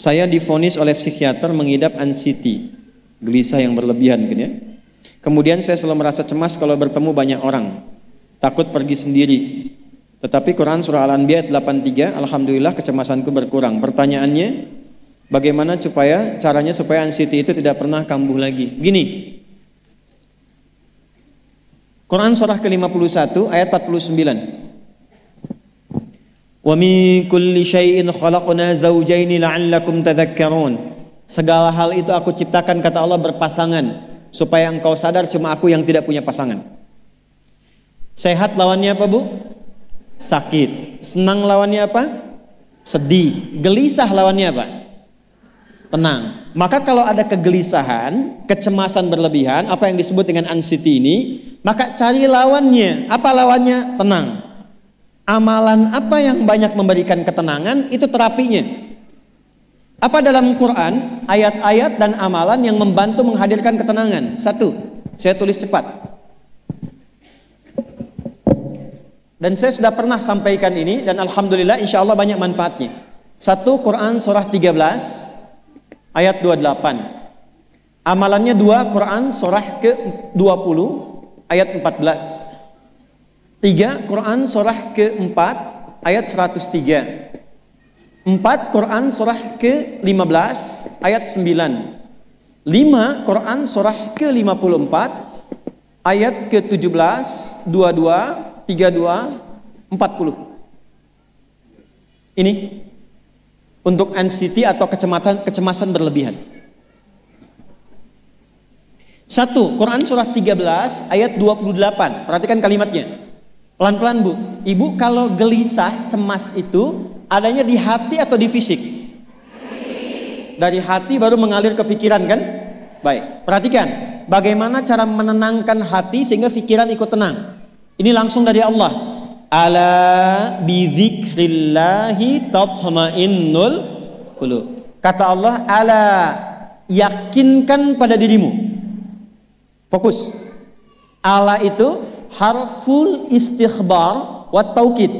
Saya divonis oleh psikiater mengidap anxiety, gelisah yang berlebihan kan ya. Kemudian saya selalu merasa cemas kalau bertemu banyak orang, takut pergi sendiri. Tetapi Quran surah Al-Anbiya ayat 83, alhamdulillah kecemasanku berkurang. Pertanyaannya, bagaimana caranya supaya anxiety itu tidak pernah kambuh lagi? Gini, Quran surah ke-51 ayat 49. Wa min kulli syai'in khalaqna zawjaini la'allakum tadhakkarun. Segala hal itu aku ciptakan, kata Allah, berpasangan, supaya engkau sadar cuma aku yang tidak punya pasangan. Sehat lawannya apa, Bu? Sakit. Senang lawannya apa? Sedih. Gelisah lawannya apa? Tenang. Maka kalau ada kegelisahan, kecemasan berlebihan, apa yang disebut dengan anxiety ini, maka cari lawannya. Apa lawannya? Tenang. Amalan apa yang banyak memberikan ketenangan, itu terapinya. Apa dalam Quran ayat-ayat dan amalan yang membantu menghadirkan ketenangan? Satu, saya tulis cepat. Dan saya sudah pernah sampaikan ini dan alhamdulillah insya Allah banyak manfaatnya. Satu, Quran surah 13 ayat 28. Amalannya dua, Quran surah ke-20 ayat 14. Tiga, Quran surah ke-4 ayat 103. 4, Quran surah ke-15 ayat 9. 5, Quran surah ke-54 ayat ke-17, 22, 32, 40. Ini untuk anxiety atau kecemasan berlebihan. 1, Quran surah 13 ayat 28. Perhatikan kalimatnya. Pelan-pelan, Bu. Ibu kalau gelisah, cemas itu adanya di hati atau di fisik? Dari hati baru mengalir ke pikiran kan? Baik, perhatikan bagaimana cara menenangkan hati sehingga pikiran ikut tenang. Ini langsung dari Allah. Ala bidzikrillahi tatma'innul qulub. Kata Allah, ala, yakinkan pada dirimu. Fokus. Ala itu harful istikhbar wa taukid.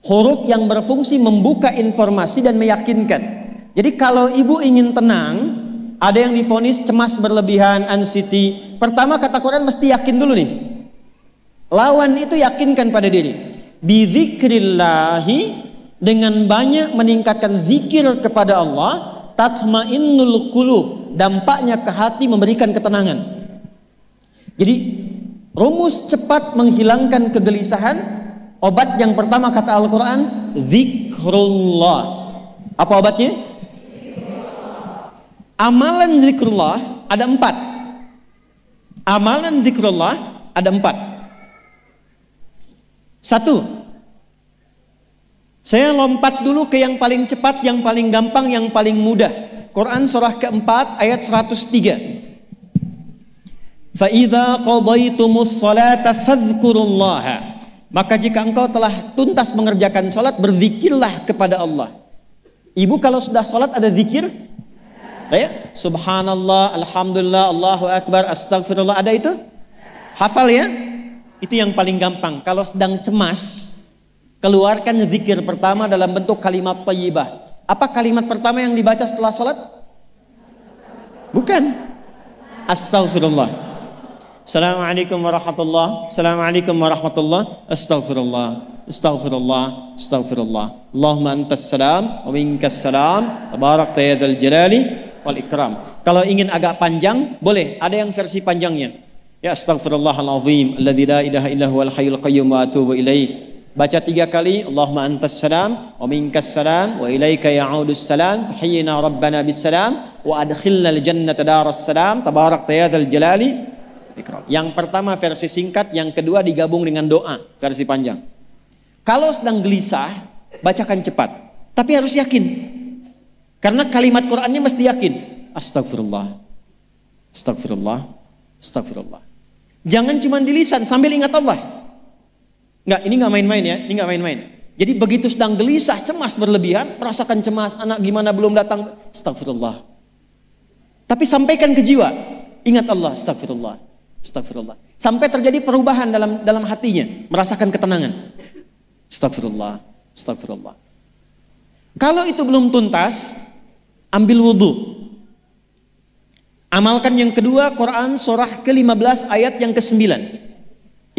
Huruf yang berfungsi membuka informasi dan meyakinkan. Jadi kalau ibu ingin tenang, ada yang divonis cemas berlebihan, anxiety. Pertama kata Quran mesti yakin dulu nih. Lawan itu yakinkan pada diri. Bidzikrillahi, dengan banyak meningkatkan zikir kepada Allah, tatmainnul qulub, dampaknya ke hati memberikan ketenangan. Jadi rumus cepat menghilangkan kegelisahan, obat yang pertama kata Al-Quran, zikrullah. Apa obatnya? Amalan zikrullah ada 4. Amalan zikrullah ada 4. 1, saya lompat dulu ke yang paling cepat, yang paling gampang, yang paling mudah. Quran surah ke-4 ayat 103. فَإِذَا قَضَيْتُمُ الصَّلَاةَ فَاذْكُرُوا اللَّهَ. Maka jika engkau telah tuntas mengerjakan salat, berzikirlah kepada Allah. Ibu kalau sudah salat ada zikir? Ya? Subhanallah, alhamdulillah, Allahu akbar, astagfirullah, ada itu? Hafal ya? Itu yang paling gampang. Kalau sedang cemas, keluarkan zikir pertama dalam bentuk kalimat thayyibah. Apa kalimat pertama yang dibaca setelah salat? Bukan. Astagfirullah. Assalamualaikum warahmatullah. Assalamualaikum warahmatullah. Astaghfirullah. Astaghfirullah. Astaghfirullah. Allahumma antas salam wa minkas salam. Tabarakta ya dzal jalali wal ikram. Kalau ingin agak panjang, boleh. Ada yang versi panjangnya. Ya astaghfirullahalazim alladzi la ilaha illa huwal hayyul qayyum wa atubu ilaih. Baca 3 kali. Allahumma antas salam wa minkas salam wa ilaika ya'udus salam. Fahayyina rabbana bis salam wa adkhilna al jannata daras salam. Tabarakta ya dzal jalali. Yang pertama versi singkat, yang kedua digabung dengan doa versi panjang. Kalau sedang gelisah, bacakan cepat, tapi harus yakin. Karena kalimat Qur'annya mesti yakin. Astagfirullah. Astagfirullah. Astagfirullah. Jangan cuma di lisan sambil ingat Allah. Enggak, ini enggak main-main ya, ini enggak main-main. Jadi begitu sedang gelisah, cemas berlebihan, merasakan cemas, anak gimana belum datang, astagfirullah. Tapi sampaikan ke jiwa, ingat Allah, astagfirullah. Astagfirullah. Sampai terjadi perubahan dalam hatinya, merasakan ketenangan. Astagfirullah. Astagfirullah. Kalau itu belum tuntas, ambil wudhu. Amalkan yang kedua, Quran surah ke-15 ayat yang ke-9.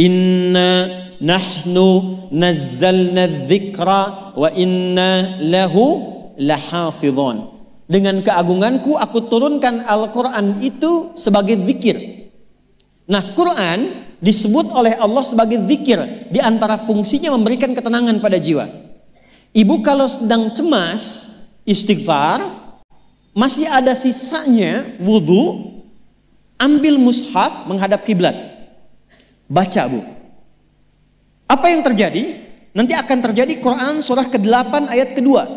Inna nahnu nazzalna dzikra wa inna lahu lahafidhun. Dengan keagunganku aku turunkan Al-Quran itu sebagai zikir. Nah, Quran disebut oleh Allah sebagai zikir. Di antara fungsinya memberikan ketenangan pada jiwa. Ibu kalau sedang cemas, istighfar, masih ada sisanya wudhu, ambil mushaf menghadap kiblat, baca bu. Apa yang terjadi? Nanti akan terjadi Quran surah ke-8 ayat kedua.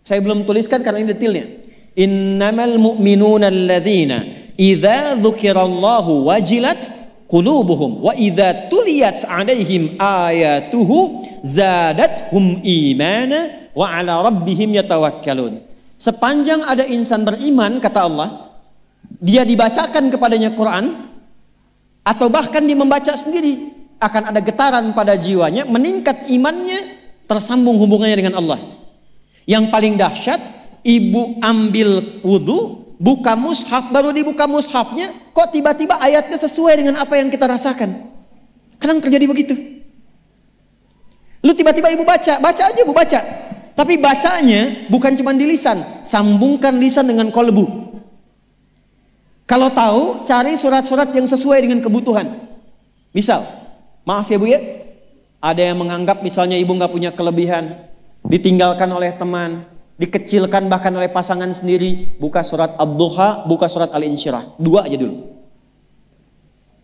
Saya belum tuliskan karena ini detailnya. Innamal mu'minuna alladzina idza dzukirallahu wajilat qulubuhum wa idza tuliyat 'alaihim ayatuhu zadatuhum imana wa 'ala rabbihim yatawakkalun. Sepanjang ada insan beriman, kata Allah, dia dibacakan kepadanya Quran atau bahkan dia membaca sendiri, akan ada getaran pada jiwanya, meningkat imannya, tersambung hubungannya dengan Allah. Yang paling dahsyat, ibu ambil wudhu, buka mushaf, baru dibuka mushafnya, kok tiba-tiba ayatnya sesuai dengan apa yang kita rasakan. Kadang terjadi begitu. Lu tiba-tiba ibu baca aja ibu baca. Tapi bacanya bukan cuma di lisan, sambungkan lisan dengan kolbu. Kalau tahu, cari surat-surat yang sesuai dengan kebutuhan. Misal, maaf ya bu ya, ada yang menganggap misalnya ibu nggak punya kelebihan, ditinggalkan oleh teman, dikecilkan bahkan oleh pasangan sendiri, buka surat Ad-Duha, buka surat Al-Insyirah, 2 aja dulu.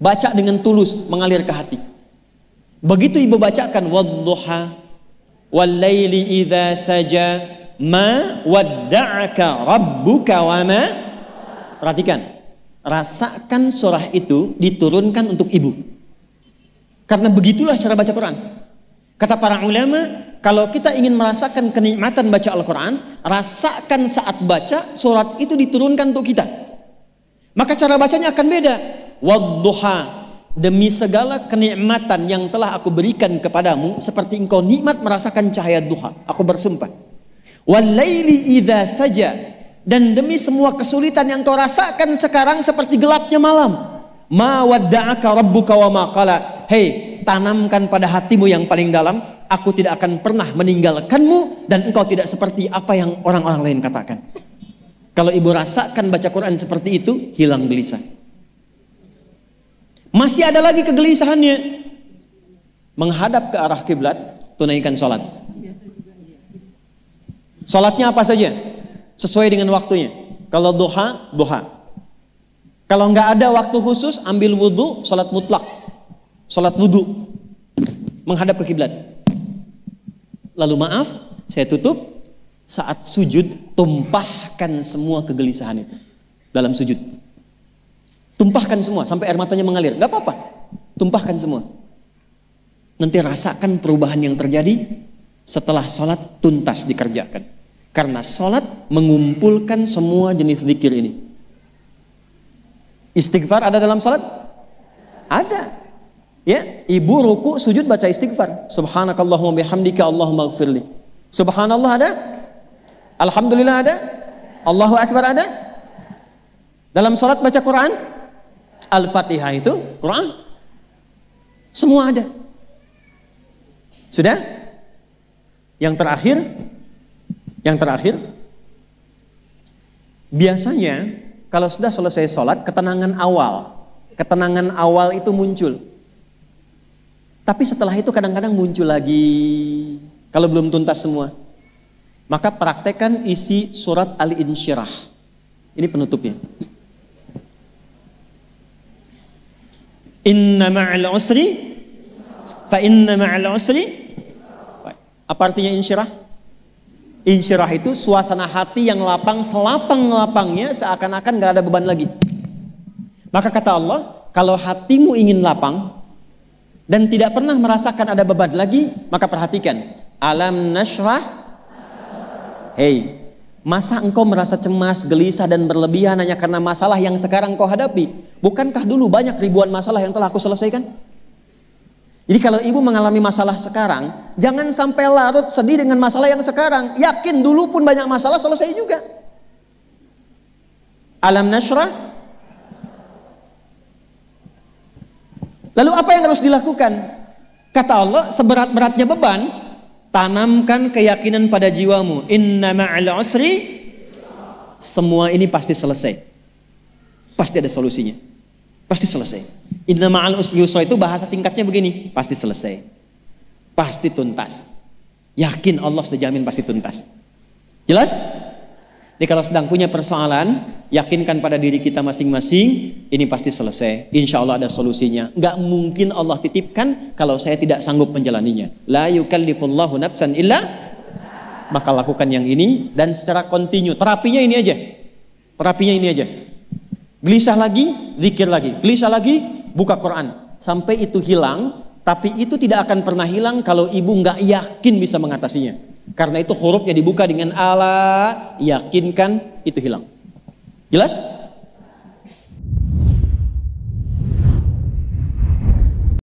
Baca dengan tulus, mengalir ke hati. Begitu ibu bacakan Wad-Duha wal-laili idza saja ma wadda'aka rabbuka wa ma. Perhatikan, rasakan surah itu diturunkan untuk ibu. Karena begitulah cara baca Quran. Kata para ulama, kalau kita ingin merasakan kenikmatan baca Al-Quran, rasakan saat baca, surat itu diturunkan untuk kita. Maka cara bacanya akan beda. Wadduha, demi segala kenikmatan yang telah aku berikan kepadamu, seperti engkau nikmat merasakan cahaya duha, aku bersumpah. Wal-laili idza saja, dan demi semua kesulitan yang kau rasakan sekarang seperti gelapnya malam. Ma wadda'aka rabbuka wa ma qala. Hei, tanamkan pada hatimu yang paling dalam, aku tidak akan pernah meninggalkanmu dan engkau tidak seperti apa yang orang-orang lain katakan. Kalau ibu rasakan baca Quran seperti itu, hilang gelisah. Masih ada lagi kegelisahannya, menghadap ke arah kiblat, tunaikan sholat. Sholatnya apa saja, sesuai dengan waktunya. Kalau duha, duha. Kalau nggak ada waktu khusus, ambil wudhu, sholat mutlak, sholat wudhu, menghadap ke kiblat. Lalu maaf, saya tutup, saat sujud tumpahkan semua kegelisahan itu dalam sujud. Tumpahkan semua sampai air matanya mengalir, nggak apa-apa, tumpahkan semua. Nanti rasakan perubahan yang terjadi setelah sholat tuntas dikerjakan. Karena sholat mengumpulkan semua jenis zikir ini. Istighfar ada dalam sholat? Ada. Ya, ibu ruku sujud baca istighfar. Subhanakallahumma bihamdika Allahumma ighfirli. Subhanallah ada? Alhamdulillah ada? Allahu Akbar ada? Dalam sholat baca Quran? Al-Fatihah itu Quran. Semua ada. Sudah? Yang terakhir, biasanya kalau sudah selesai sholat, ketenangan awal itu muncul. Tapi setelah itu kadang-kadang muncul lagi, kalau belum tuntas semua. Maka praktekkan isi surat Al-Insyirah. Ini penutupnya. Inna ma'al usri fa inna ma'al usri. Apa artinya insyirah? Insyirah itu suasana hati yang lapang, selapang-lapangnya seakan-akan gak ada beban lagi. Maka kata Allah, kalau hatimu ingin lapang dan tidak pernah merasakan ada beban lagi, maka perhatikan. Alam nashrah. Hei, masa engkau merasa cemas, gelisah dan berlebihan hanya karena masalah yang sekarang kau hadapi? Bukankah dulu banyak ribuan masalah yang telah aku selesaikan? Jadi kalau ibu mengalami masalah sekarang, jangan sampai larut sedih dengan masalah yang sekarang. Yakin dulu pun banyak masalah selesai juga. Alam nashrah. Lalu apa yang harus dilakukan? Kata Allah, seberat-beratnya beban, tanamkan keyakinan pada jiwamu. Inna ma'al usri, semua ini pasti selesai. Pasti ada solusinya. Pasti selesai. Inna ma'al usri yusra itu bahasa singkatnya begini, pasti selesai. Pasti tuntas. Yakin Allah sudah jamin pasti tuntas. Jelas? Jadi kalau sedang punya persoalan, yakinkan pada diri kita masing-masing, ini pasti selesai. Insya Allah ada solusinya. Nggak mungkin Allah titipkan kalau saya tidak sanggup menjalaninya. La yukallifullahu nafsan illa, maka lakukan yang ini dan secara kontinu. Terapinya ini aja. Terapinya ini aja. Gelisah lagi, zikir lagi. Gelisah lagi, buka Quran. Sampai itu hilang, tapi itu tidak akan pernah hilang kalau ibu nggak yakin bisa mengatasinya. Karena itu hurufnya dibuka dengan ala, yakinkan, itu hilang. Jelas?